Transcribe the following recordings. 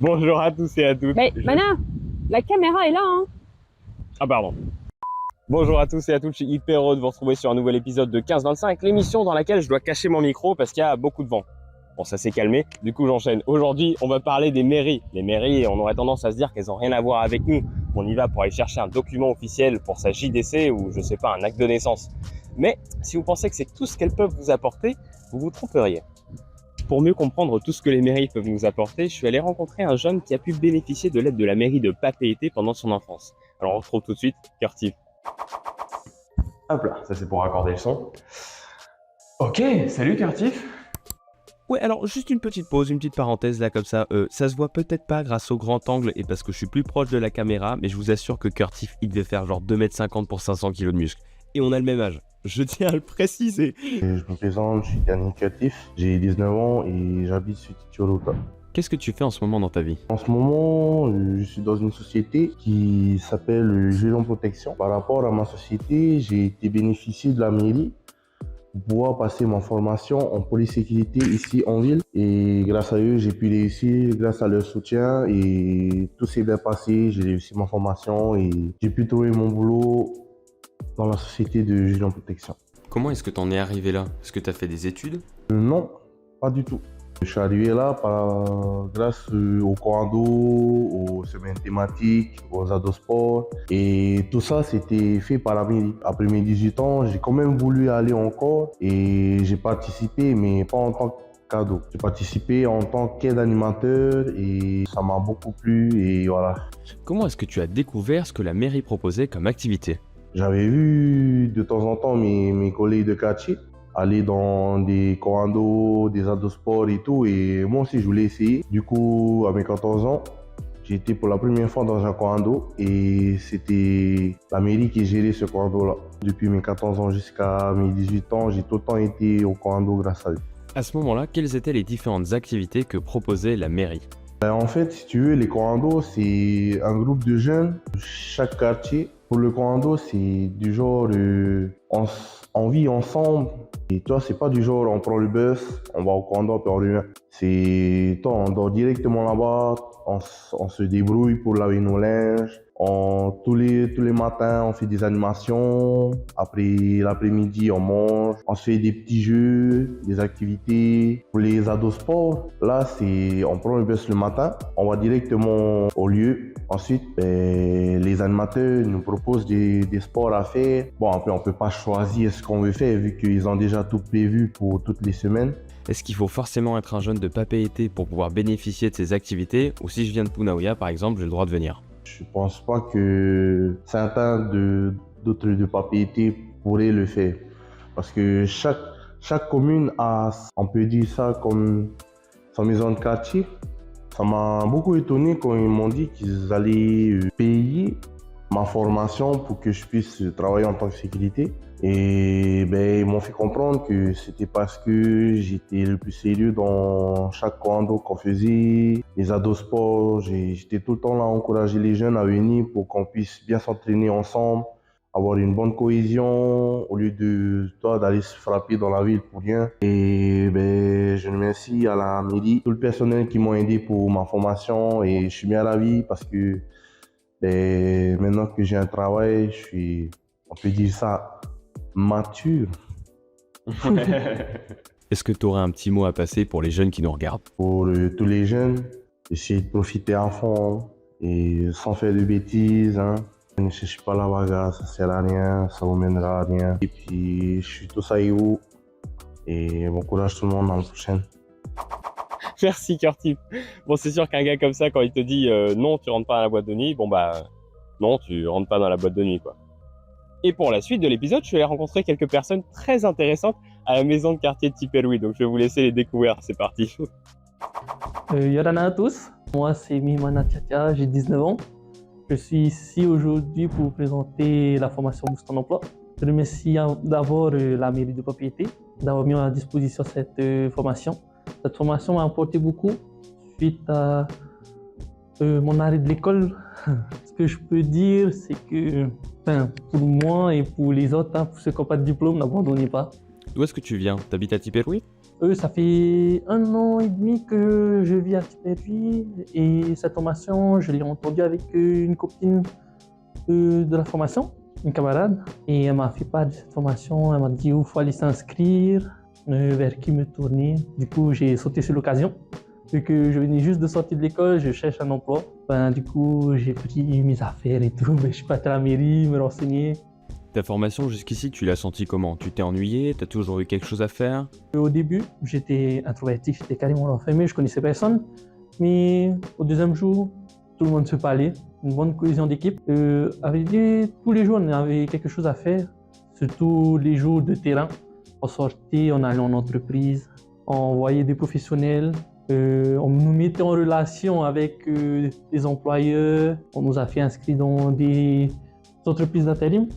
Bonjour à tous et à toutes. Mais Mana, la caméra est là, hein. Ah pardon. Bonjour à tous et à toutes, je suis hyper heureux de vous retrouver sur un nouvel épisode de 15-25, l'émission dans laquelle je dois cacher mon micro parce qu'il y a beaucoup de vent. Bon, ça s'est calmé, du coup j'enchaîne. Aujourd'hui, on va parler des mairies. Les mairies, on aurait tendance à se dire qu'elles n'ont rien à voir avec nous. On y va pour aller chercher un document officiel pour sa JDC ou je sais pas, un acte de naissance. Mais si vous pensez que c'est tout ce qu'elles peuvent vous apporter, vous vous tromperiez. Pour mieux comprendre tout ce que les mairies peuvent nous apporter, je suis allé rencontrer un jeune qui a pu bénéficier de l'aide de la mairie de Papeete pendant son enfance. Alors on retrouve tout de suite Curtis. Hop là, ça c'est pour raccorder le son. Ok, salut Curtis. Ouais, alors juste une petite pause, une petite parenthèse là comme ça. Ça se voit peut-être pas grâce au grand angle et parce que je suis plus proche de la caméra, mais je vous assure que Curtis, il devait faire genre 2,50 m pour 500 kg de muscle. Et on a le même âge. Je tiens à le préciser. Je me présente, je suis Yannick Catif, j'ai 19 ans et j'habite sur Titiolota. Qu'est-ce que tu fais en ce moment dans ta vie? En ce moment, je suis dans une société qui s'appelle Géant Protection. Par rapport à ma société, j'ai été bénéficié de la mairie pour pouvoir passer ma formation en police sécurité ici en ville. Et grâce à eux, j'ai pu réussir, grâce à leur soutien, et tout s'est bien passé. J'ai réussi ma formation et j'ai pu trouver mon boulot dans la société de Géant Protection. Comment est-ce que t'en es arrivé là? Est-ce que t'as fait des études? Non, pas du tout. Je suis arrivé là grâce au condo, aux semaines thématiques, aux adosports. Et tout ça, c'était fait par la mairie. Après mes 18 ans, j'ai quand même voulu aller encore et j'ai participé, mais pas en tant que cadeau. J'ai participé en tant qu'aide animateur et ça m'a beaucoup plu et voilà. Comment est-ce que tu as découvert ce que la mairie proposait comme activité? J'avais vu de temps en temps mes collègues de quartier aller dans des condos, des adosports et tout, et moi aussi je voulais essayer. Du coup, à mes 14 ans, j'ai été pour la première fois dans un condo et c'était la mairie qui gérait ce condo-là. Depuis mes 14 ans jusqu'à mes 18 ans, j'ai tout le temps été au condo grâce à eux. À ce moment-là, quelles étaient les différentes activités que proposait la mairie? En fait, si tu veux, les condos, c'est un groupe de jeunes, chaque quartier. Pour le condo, c'est du genre, on vit ensemble. Et toi, c'est pas du genre, on prend le bus, on va au condo, puis on revient. C'est, toi, on dort directement là-bas, on se débrouille pour laver nos linges. Tous les matins, on fait des animations. Après l'après-midi, on mange. On se fait des petits jeux, des activités. Pour les ados sport, là, on prend le bus le matin, on va directement au lieu. Ensuite, les animateurs nous proposent des sports à faire. Bon, après, on peut pas choisir ce qu'on veut faire vu qu'ils ont déjà tout prévu pour toutes les semaines. Est-ce qu'il faut forcément être un jeune de Papeete pour pouvoir bénéficier de ces activités? Ou si je viens de Punaouia, par exemple, j'ai le droit de venir? Je pense pas que certains d'autres de Papeete pourraient le faire. Parce que chaque commune a, on peut dire ça comme sa maison de quartier. Ça m'a beaucoup étonné quand ils m'ont dit qu'ils allaient payer ma formation pour que je puisse travailler en tant que sécurité. Et ils m'ont fait comprendre que c'était parce que j'étais le plus sérieux dans chaque condo qu'on faisait, les ados sports. J'étais tout le temps là à encourager les jeunes à venir pour qu'on puisse bien s'entraîner ensemble, avoir une bonne cohésion au lieu d'aller se frapper dans la ville pour rien. Et je remercie à la mairie, tout le personnel qui m'ont aidé pour ma formation et je suis bien ravi parce que maintenant que j'ai un travail, je suis, on peut dire ça, mature. Est-ce que tu aurais un petit mot à passer pour les jeunes qui nous regardent? Pour tous les jeunes, essayer de profiter à fond et sans faire de bêtises. Ne cherchez pas la bagarre, ça sert à rien, ça vous mènera à rien. Et puis, je suis tout ça et vous. Et bon courage tout le monde dans la prochaine. Merci Curtis. Bon, c'est sûr qu'un gars comme ça, quand il te dit non, tu rentres pas à la boîte de nuit, bon bah non, tu rentres pas dans la boîte de nuit quoi. Et pour la suite de l'épisode, je suis allé rencontrer quelques personnes très intéressantes à la maison de quartier de Tiperoui. Donc je vais vous laisser les découvrir, c'est parti. Yorana à tous, moi c'est Mimana Tiatia, j'ai 19 ans. Je suis ici aujourd'hui pour vous présenter la formation Boost en emploi. Je remercie d'abord la mairie de Papeete d'avoir mis à disposition cette formation. Cette formation m'a apporté beaucoup suite à mon arrêt de l'école. Ce que je peux dire, c'est que pour moi et pour les autres, pour ceux qui n'ont pas de diplôme, n'abandonnez pas. D'où est-ce que tu viens? T'habites à Tiperoui? Ça fait 1 an et demi que je vis à Tiperville et cette formation, je l'ai entendue avec une copine de la formation, une camarade. Et elle m'a fait part de cette formation, elle m'a dit où il faut aller s'inscrire, vers qui me tourner. Du coup, j'ai sauté sur l'occasion. Vu que je venais juste de sortir de l'école, je cherche un emploi. Du coup, j'ai pris mes affaires et tout. Je suis parti à la mairie, me renseigner. Ta formation jusqu'ici, tu l'as senti comment? Tu t'es ennuyé? T'as toujours eu quelque chose à faire? Au début, j'étais introverti, j'étais carrément enfermé, je connaissais personne. Mais au deuxième jour, tout le monde se parlait, une bonne cohésion d'équipe. Tous les jours, on avait quelque chose à faire, surtout les jours de terrain. On sortait, on allait en entreprise, on voyait des professionnels, on nous mettait en relation avec des employeurs, on nous a fait inscrire dans des entreprises d'intérim.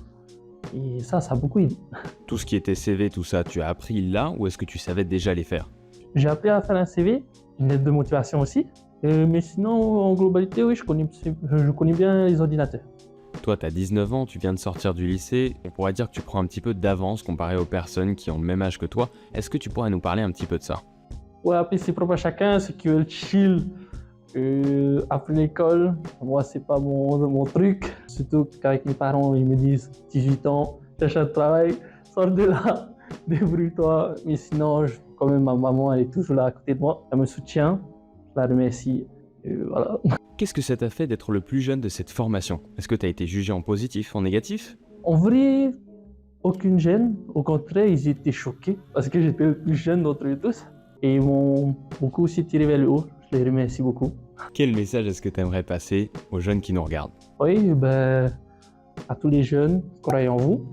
Et ça a beaucoup aidé. Tout ce qui était CV, tout ça, tu as appris là ou est-ce que tu savais déjà les faire? J'ai appris à faire un CV, une lettre de motivation aussi. Mais sinon, en globalité, oui, je connais bien les ordinateurs. Toi, tu as 19 ans, tu viens de sortir du lycée. On pourrait dire que tu prends un petit peu d'avance comparé aux personnes qui ont le même âge que toi. Est-ce que tu pourrais nous parler un petit peu de ça? Ouais, après, c'est propre à chacun. Ceux qui veulent chill après l'école, moi, c'est pas mon truc. Surtout qu'avec mes parents, ils me disent 18 ans, cherche un travail, sors de là, débrouille-toi. Mais sinon, quand même, ma maman, elle est toujours là à côté de moi. Elle me soutient. Je la remercie. Voilà. Qu'est-ce que ça t'a fait d'être le plus jeune de cette formation? Est-ce que tu as été jugé en positif, en négatif? En vrai, aucune gêne. Au contraire, ils étaient choqués parce que j'étais le plus jeune d'entre eux tous. Et ils m'ont beaucoup aussi tiré vers le haut. Je les remercie beaucoup. Quel message est-ce que tu aimerais passer aux jeunes qui nous regardent? Oui, à tous les jeunes, croyez en vous.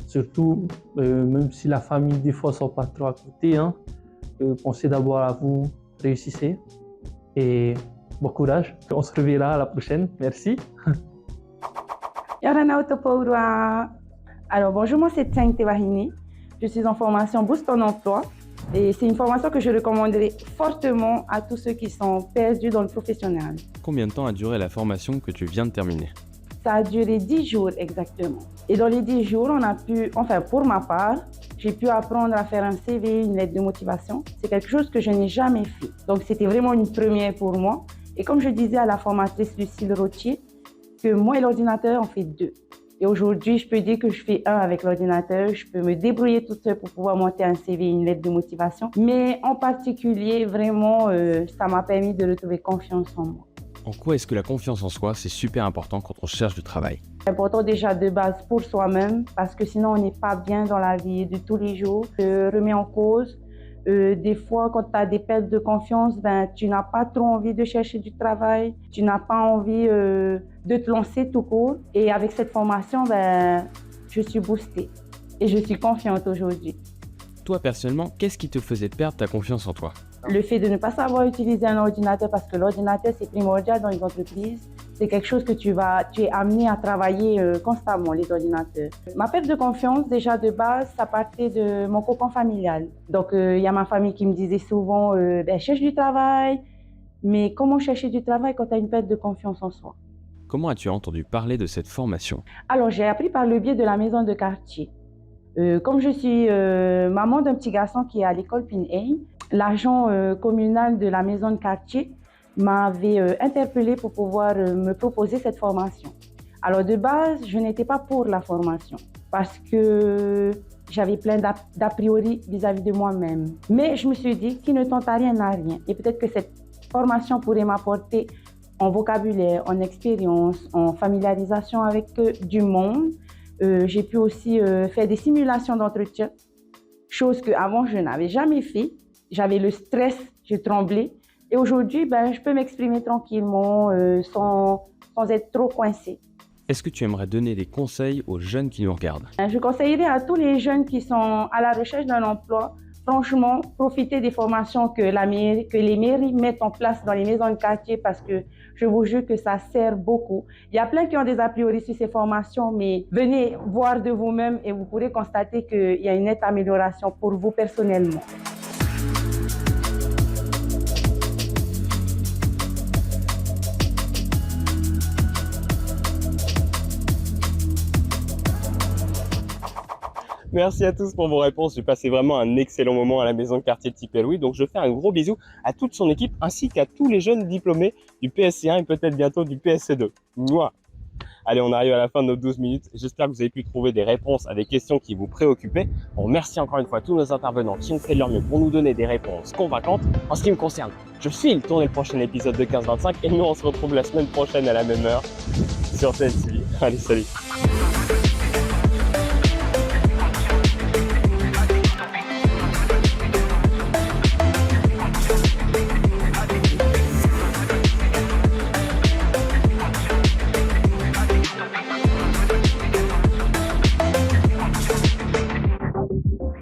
Surtout, même si la famille, des fois, ne sont pas trop à côté, hein, pensez d'abord à vous, réussissez. Et bon courage. On se reverra à la prochaine. Merci. Yorana Otopourwa. Alors bonjour, moi c'est Tseng Tewahini. Je suis en formation Boost en emploi et c'est une formation que je recommanderais fortement à tous ceux qui sont perdus dans le professionnel. Combien de temps a duré la formation que tu viens de terminer? Ça a duré 10 jours exactement. Et dans les 10 jours, on a pu, enfin pour ma part, j'ai pu apprendre à faire un CV, une lettre de motivation. C'est quelque chose que je n'ai jamais fait. Donc c'était vraiment une première pour moi. Et comme je disais à la formatrice Lucille Rotier, que moi et l'ordinateur, on fait 2. Et aujourd'hui, je peux dire que je fais 1 avec l'ordinateur. Je peux me débrouiller toute seule pour pouvoir monter un CV, une lettre de motivation. Mais en particulier, vraiment, ça m'a permis de retrouver confiance en moi. En quoi est-ce que la confiance en soi, c'est super important quand on cherche du travail? C'est important déjà de base pour soi-même, parce que sinon on n'est pas bien dans la vie de tous les jours. Je remets en cause. Des fois, quand tu as des pertes de confiance, tu n'as pas trop envie de chercher du travail, tu n'as pas envie de te lancer tout court. Et avec cette formation, je suis boostée et je suis confiante aujourd'hui. Toi, personnellement, qu'est-ce qui te faisait perdre ta confiance en toi? Le fait de ne pas savoir utiliser un ordinateur, parce que l'ordinateur, c'est primordial dans les entreprises. C'est quelque chose que tu es amené à travailler constamment, les ordinateurs. Ma perte de confiance, déjà de base, ça partait de mon cocon familial. Donc, il y a ma famille qui me disait souvent cherche du travail. Mais comment chercher du travail quand tu as une perte de confiance en soi? Comment as-tu entendu parler de cette formation? Alors, j'ai appris par le biais de la maison de quartier. Comme je suis maman d'un petit garçon qui est à l'école Pinhey, l'agent communal de la maison de quartier m'avait interpellée pour pouvoir me proposer cette formation. Alors de base, je n'étais pas pour la formation parce que j'avais plein d'a priori vis-à-vis de moi-même. Mais je me suis dit, qui ne tente à rien n'a rien. Et peut-être que cette formation pourrait m'apporter en vocabulaire, en expérience, en familiarisation avec du monde. J'ai pu aussi faire des simulations d'entretien, chose qu'avant je n'avais jamais fait. J'avais le stress, je tremblais. Et aujourd'hui, je peux m'exprimer tranquillement sans être trop coincée. Est-ce que tu aimerais donner des conseils aux jeunes qui nous regardent? Je conseillerais à tous les jeunes qui sont à la recherche d'un emploi, franchement, profitez des formations que les mairies mettent en place dans les maisons de quartier parce que je vous jure que ça sert beaucoup. Il y a plein qui ont des a priori sur ces formations, mais venez voir de vous-même et vous pourrez constater qu'il y a une nette amélioration pour vous personnellement. Merci à tous pour vos réponses. J'ai passé vraiment un excellent moment à la maison de quartier de Tipperary. Donc je fais un gros bisou à toute son équipe ainsi qu'à tous les jeunes diplômés du PSC1 et peut-être bientôt du PSC2. Mouah. Allez, on arrive à la fin de nos 12 minutes. J'espère que vous avez pu trouver des réponses à des questions qui vous préoccupaient. On remercie encore une fois tous nos intervenants qui ont fait de leur mieux pour nous donner des réponses convaincantes. En ce qui me concerne, je file tourner le prochain épisode de 15-25 et nous on se retrouve la semaine prochaine à la même heure sur TNTV. Allez, salut!